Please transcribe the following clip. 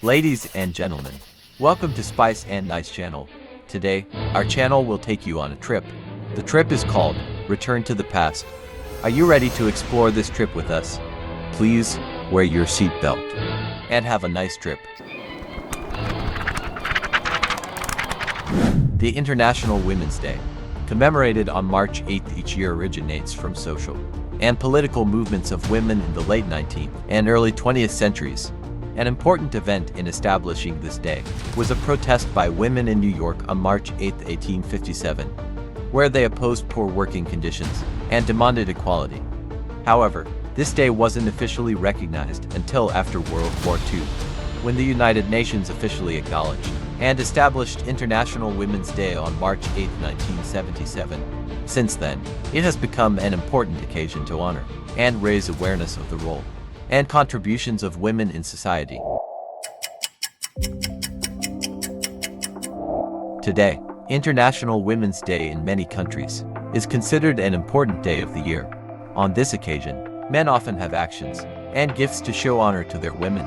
Ladies and gentlemen, welcome to Spice and Nice channel. Today, our channel will take you on a trip. The trip is called Return to the Past. Are you ready to explore this trip with us? Please wear your seatbelt and have a nice trip. The International Women's Day, commemorated on March 8th each year, originates from social and political movements of women in the late 19th and early 20th centuries. An important event in establishing this day was a protest by women in New York on March 8, 1857, where they opposed poor working conditions and demanded equality. However, this day wasn't officially recognized until after World War II, when the United Nations officially acknowledged and established International Women's Day on March 8, 1977. Since then, it has become an important occasion to honor and raise awareness of the role and contributions of women in society. Today, International Women's Day in many countries is considered an important day of the year. On this occasion, men often have actions and gifts to show honor to their women.